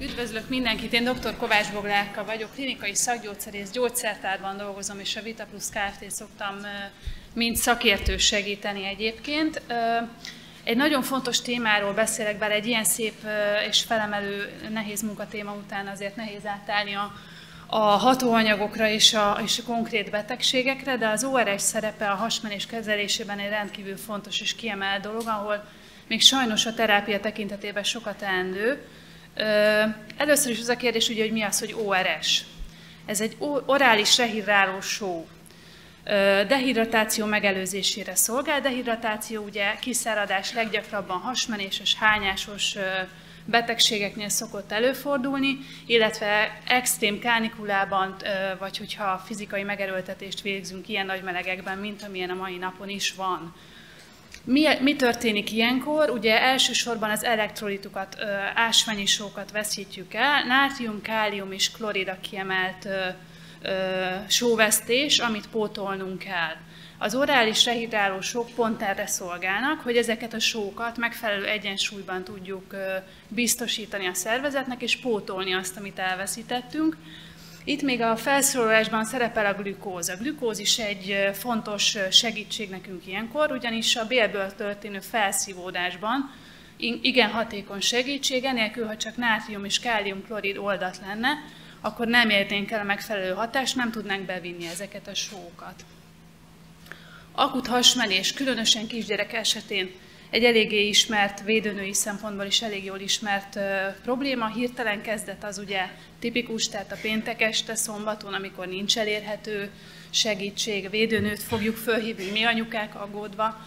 Üdvözlök mindenkit, én dr. Kovács Boglárka vagyok, klinikai szakgyógyszerész, gyógyszertárban dolgozom, és a Vita Plus Kft. Szoktam mint szakértő segíteni egyébként. Egy nagyon fontos témáról beszélek, bár egy ilyen szép és felemelő nehéz munkatéma után azért nehéz átállni a hatóanyagokra és a konkrét betegségekre, de az ORS szerepe a hasmenés kezelésében egy rendkívül fontos és kiemelt dolog, ahol még sajnos a terápia tekintetében sokat teendő. Először is az a kérdés, ugye, hogy mi az, hogy ORS. Ez egy orális rehidráló só. Dehidratáció megelőzésére szolgál. Dehidratáció ugye kiszáradás leggyakrabban hasmenéses, hányásos betegségeknél szokott előfordulni, illetve extrém kánikulában, vagy hogyha fizikai megerőltetést végzünk ilyen nagy melegekben, mint amilyen a mai napon is van. Mi történik ilyenkor? Ugye elsősorban az elektrolitukat, ásványi sókat veszítjük el, nátrium, kálium és klorid a kiemelt sóvesztés, amit pótolnunk kell. Az orális rehidráló sók pont erre szolgálnak, hogy ezeket a sókat megfelelő egyensúlyban tudjuk biztosítani a szervezetnek, és pótolni azt, amit elveszítettünk. Itt még a felszólalásban szerepel a glükóz. A glükóz is egy fontos segítség nekünk ilyenkor, ugyanis a bélből történő felszívódásban igen hatékony segítség, enélkül, ha csak nátrium és kálium-klorid oldat lenne, akkor nem érnénk el a megfelelő hatást, nem tudnánk bevinni ezeket a sókat. Akut hasmenés, különösen kisgyerek esetén egy eléggé ismert, védőnői szempontból is elég jól ismert probléma. Hirtelen kezdet az ugye tipikus, tehát a péntek este, szombaton, amikor nincs elérhető segítség, védőnőt fogjuk fölhívni, mi anyukák aggódva.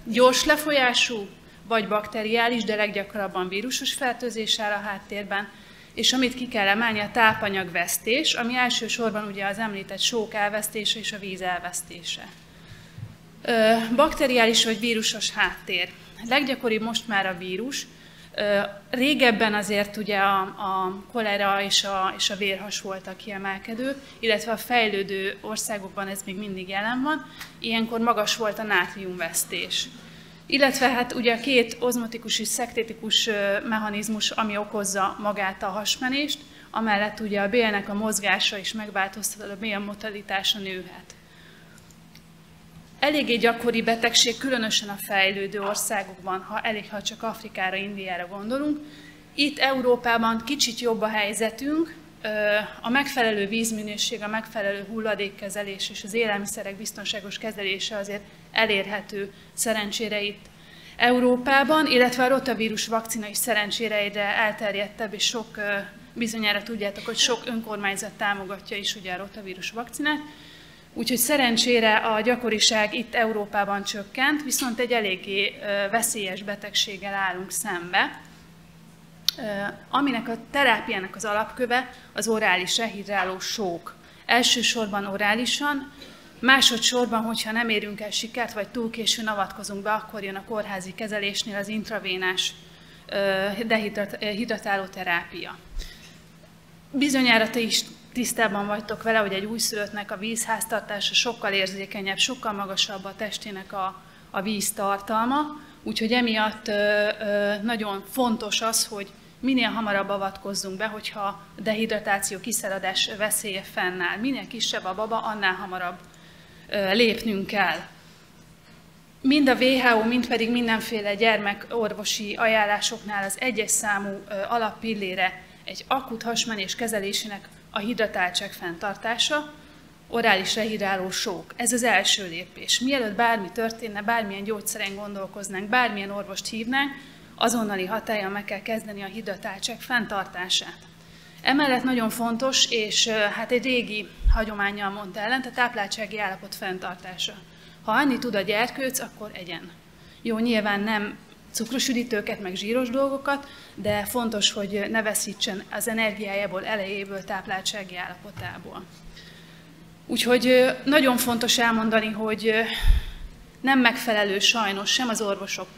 Gyors lefolyású, vagy bakteriális, de leggyakrabban vírusos fertőzés áll a háttérben, és amit ki kell emelni, a tápanyagvesztés, ami elsősorban ugye az említett sók elvesztése és a víz elvesztése. Bakteriális vagy vírusos háttér. Leggyakoribb most már a vírus. Régebben azért ugye a kolera és a vérhas volt a kiemelkedő, illetve a fejlődő országokban ez még mindig jelen van. Ilyenkor magas volt a nátriumvesztés. Illetve hát ugye a két ozmotikus és szektétikus mechanizmus, ami okozza magát a hasmenést, amellett ugye a bélnek a mozgása is megváltoztat, a bél motalitása nőhet. Eléggé gyakori betegség, különösen a fejlődő országokban, ha csak Afrikára, Indiára gondolunk. Itt Európában kicsit jobb a helyzetünk, a megfelelő vízminőség, a megfelelő hulladékkezelés és az élelmiszerek biztonságos kezelése azért elérhető szerencsére itt Európában, illetve a rotavírus vakcina is szerencsére egyre elterjedtebb, és sok, bizonyára tudjátok, hogy sok önkormányzat támogatja is ugye a rotavírus vakcinát. Úgyhogy szerencsére a gyakoriság itt Európában csökkent, viszont egy eléggé veszélyes betegséggel állunk szembe, aminek a terápiának az alapköve az orális rehidráló sók. Elsősorban orálisan, másodszorban, hogyha nem érünk el sikert, vagy túl későn avatkozunk be, akkor jön a kórházi kezelésnél az intravénás dehidratáló terápia. Bizonyára te is tisztában vagytok vele, hogy egy újszülöttnek a vízháztartása sokkal érzékenyebb, sokkal magasabb a testének a víztartalma, úgyhogy emiatt nagyon fontos az, hogy minél hamarabb avatkozzunk be, hogyha a dehidratáció, kiszáradás veszélye fennáll. Minél kisebb a baba, annál hamarabb lépnünk kell. Mind a WHO, mind pedig mindenféle gyermekorvosi ajánlásoknál az egyes számú alappillére egy akut hasmenés kezelésének a hidratáltság fenntartása, orális rehidráló sók. Ez az első lépés. Mielőtt bármi történne, bármilyen gyógyszeren gondolkoznánk, bármilyen orvost hívnánk, azonnali hatállyal meg kell kezdeni a hidratáltság fenntartását. Emellett nagyon fontos, és hát egy régi hagyománnyal mondta ellent, a tápláltsági állapot fenntartása. Ha annyit tud a gyerkőc, akkor egyen. Jó, nyilván nem cukros üdítőket, meg zsíros dolgokat, de fontos, hogy ne veszítsen az energiájából, elejéből, tápláltsági állapotából. Úgyhogy nagyon fontos elmondani, hogy nem megfelelő sajnos sem az orvosok,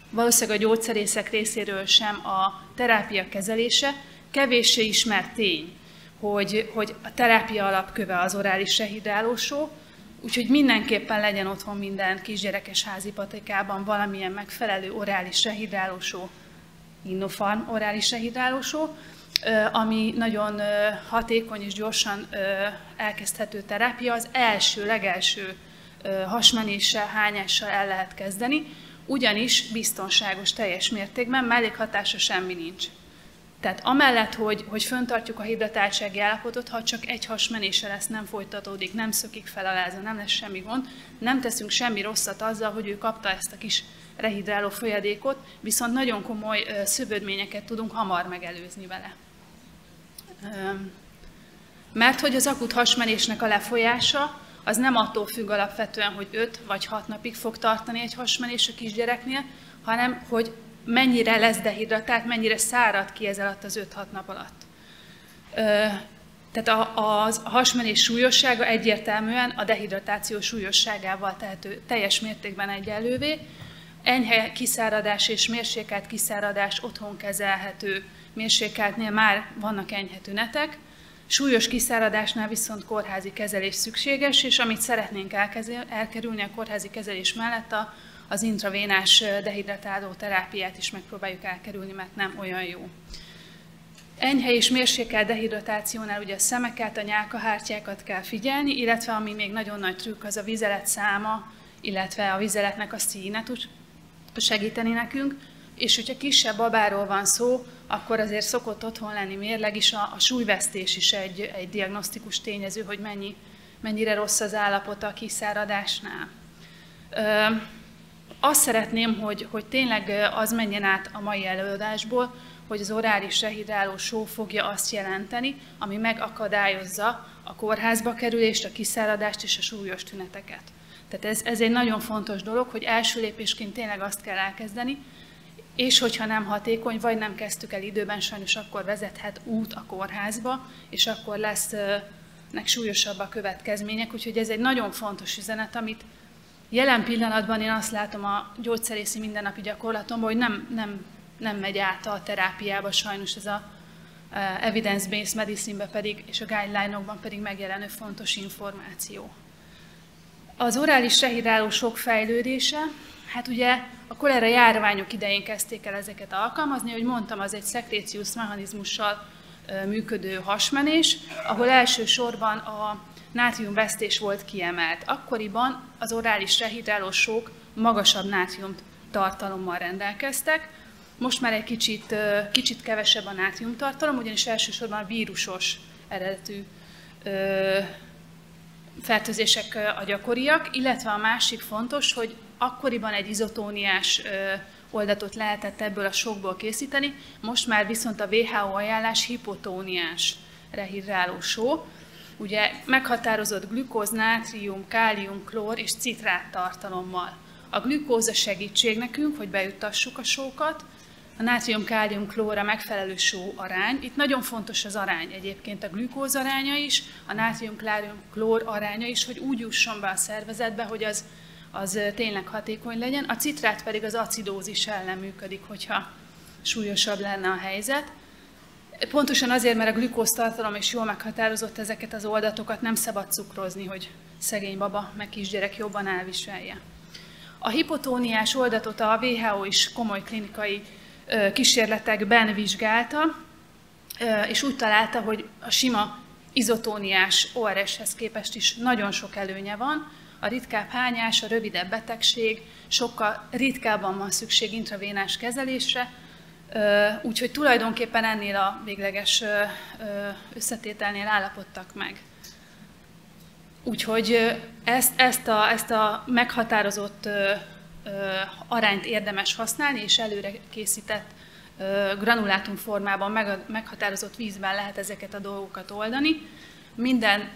valószínűleg a gyógyszerészek részéről sem a terápia kezelése. Kevéssé ismert tény, hogy a terápia alapköve az orális rehidráló só, úgyhogy mindenképpen legyen otthon minden kisgyerekes házi patikában valamilyen megfelelő orális rehidráló só, Innofarm orális rehidrálósó, ami nagyon hatékony és gyorsan elkezdhető terápia, az legelső hasmenéssel, hányással el lehet kezdeni, ugyanis biztonságos teljes mértékben, mellékhatása semmi nincs. Tehát amellett, hogy föntartjuk a hidratáltsági állapotot, ha csak egy hasmenése lesz, nem folytatódik, nem szökik fel a láza, nem lesz semmi gond, nem teszünk semmi rosszat azzal, hogy ő kapta ezt a kis rehidráló folyadékot, viszont nagyon komoly szövődményeket tudunk hamar megelőzni vele. Mert hogy az akut hasmenésnek a lefolyása az nem attól függ alapvetően, hogy 5 vagy 6 napig fog tartani egy hasmenés a kisgyereknél, hanem hogy mennyire lesz dehidratált, mennyire szárad ki ez alatt az 5-6 nap alatt. Tehát a hasmenés súlyossága egyértelműen a dehidratáció súlyosságával tehető teljes mértékben egyenlővé. Enyhe kiszáradás és mérsékelt kiszáradás otthon kezelhető, mérsékeltnél már vannak enyhe tünetek, súlyos kiszáradásnál viszont kórházi kezelés szükséges, és amit szeretnénk elkerülni a kórházi kezelés mellett, az intravénás dehidratáló terápiát is megpróbáljuk elkerülni, mert nem olyan jó. Enyhe és mérsékelt dehidratációnál ugye a szemeket, a nyálkahártyákat kell figyelni, illetve ami még nagyon nagy trükk, az a vizelet száma, illetve a vizeletnek a színe tud segíteni nekünk, és hogyha kisebb babáról van szó, akkor azért szokott otthon lenni mérleg is, a súlyvesztés is egy diagnosztikus tényező, hogy mennyire rossz az állapota a kiszáradásnál. Azt szeretném, hogy tényleg az menjen át a mai előadásból, hogy az orális rehidráló só fogja azt jelenteni, ami megakadályozza a kórházba kerülést, a kiszáradást és a súlyos tüneteket. Tehát ez egy nagyon fontos dolog, hogy első lépésként tényleg azt kell elkezdeni, és hogyha nem hatékony, vagy nem kezdtük el időben, sajnos akkor vezethet út a kórházba, és akkor lesznek súlyosabb a következmények. Úgyhogy ez egy nagyon fontos üzenet, amit jelen pillanatban én azt látom a gyógyszerészi mindennapi gyakorlatomban, hogy nem megy át a terápiába, sajnos ez a evidence-based medicine-ben pedig, és a guideline-okban pedig megjelenő fontos információ. Az orális rehidráló sok fejlődése, hát ugye a kolera járványok idején kezdték el ezeket alkalmazni, hogy mondtam, az egy szekréciós mechanizmussal működő hasmenés, ahol elsősorban a nátriumvesztés volt kiemelt. Akkoriban az orális rehidráló sók magasabb nátrium tartalommal rendelkeztek, most már egy kicsit kevesebb a nátriumtartalom, ugyanis elsősorban a vírusos eredetű fertőzések a gyakoriak, illetve a másik fontos, hogy akkoriban egy izotóniás oldatot lehetett ebből a sokból készíteni, most már viszont a WHO ajánlás hipotóniás rehidráló só. Ugye meghatározott glükóz, nátrium, kálium, klór és citrát tartalommal. A glükóz a segítség nekünk, hogy bejuttassuk a sókat, a nátrium, kálium, klór a megfelelő só arány. Itt nagyon fontos az arány egyébként, a glükóz aránya is, a nátrium, kálium, klór aránya is, hogy úgy jusson be a szervezetbe, hogy az tényleg hatékony legyen. A citrát pedig az acidózis ellen működik, hogyha súlyosabb lenne a helyzet. Pontosan azért, mert a glükóztartalom is jól meghatározott, ezeket az oldatokat nem szabad cukrozni, hogy szegény baba meg kisgyerek jobban elviselje. A hipotóniás oldatot a WHO is komoly klinikai kísérletekben vizsgálta, és úgy találta, hogy a sima izotóniás ORS-hez képest is nagyon sok előnye van. A ritkább hányás, a rövidebb betegség, sokkal ritkábban van szükség intravénás kezelésre, úgyhogy tulajdonképpen ennél a végleges összetételnél állapodtak meg. Úgyhogy ezt a meghatározott arányt érdemes használni, és előre készített granulátum formában meghatározott vízben lehet ezeket a dolgokat oldani. Minden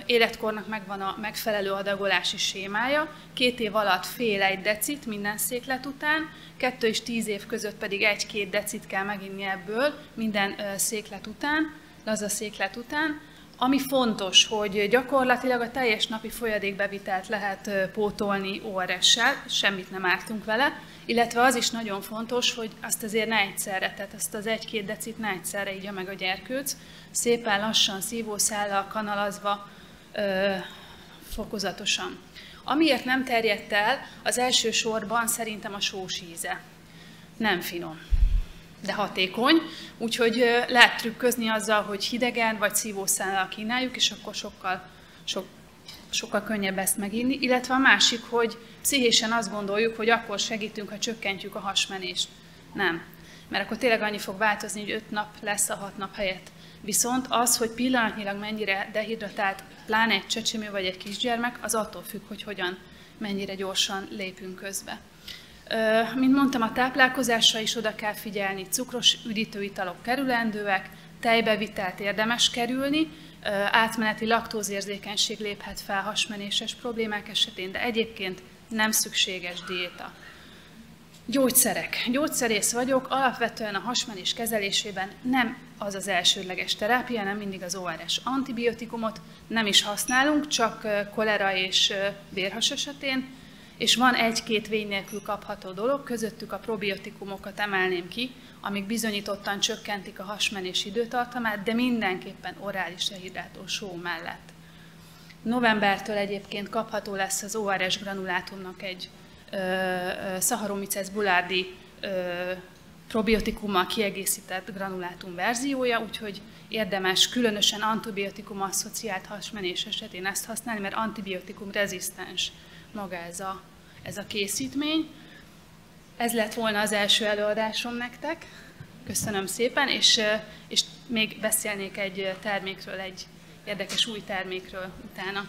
életkornak megvan a megfelelő adagolási sémája, 2 év alatt fél 1 decit minden széklet után, 2 és 10 év között pedig 1-2 decit kell meginni ebből minden széklet után, laza széklet után. Ami fontos, hogy gyakorlatilag a teljes napi folyadékbevitelt lehet pótolni ORS-sel, semmit nem ártunk vele, illetve az is nagyon fontos, hogy azt azért ne egyszerre, tehát azt az 1-2 decit ne egyszerre igya meg a gyerkőc, szépen lassan, szívószállal kanalazva, fokozatosan. Amiért nem terjedt el, az első sorban szerintem a sós íze. Nem finom. de hatékony, úgyhogy lehet trükközni azzal, hogy hidegen vagy szívószállal kínáljuk, és akkor sokkal könnyebb ezt meginni, illetve a másik, hogy pszichésen azt gondoljuk, hogy akkor segítünk, ha csökkentjük a hasmenést. Nem, mert akkor tényleg annyi fog változni, hogy 5 nap lesz a 6 nap helyett. Viszont az, hogy pillanatnyilag mennyire dehidratált, pláne egy csecsemő vagy egy kisgyermek, az attól függ, hogy hogyan, mennyire gyorsan lépünk közbe. Mint mondtam, a táplálkozásra is oda kell figyelni, cukros üdítőitalok kerülendőek, tejbevitelt érdemes kerülni, átmeneti laktózérzékenység léphet fel hasmenéses problémák esetén, de egyébként nem szükséges diéta. Gyógyszerek. Gyógyszerész vagyok, alapvetően a hasmenés kezelésében nem az az elsődleges terápia, nem mindig az ORS. Antibiotikumot nem is használunk, csak kolera és vérhas esetén, és van 1-2 vény nélkül kapható dolog, közöttük a probiotikumokat emelném ki, amik bizonyítottan csökkentik a hasmenés időtartamát, de mindenképpen orális dehidrátor só mellett. Novembertől egyébként kapható lesz az ORS granulátumnak egy Saccharomyces boulardii probiotikummal kiegészített granulátum verziója, úgyhogy érdemes különösen antibiotikum-asszociált hasmenés esetén ezt használni, mert antibiotikum rezisztens maga ez a készítmény. Ez lett volna az első előadásom nektek. Köszönöm szépen, és még beszélnék egy termékről, egy érdekes új termékről utána.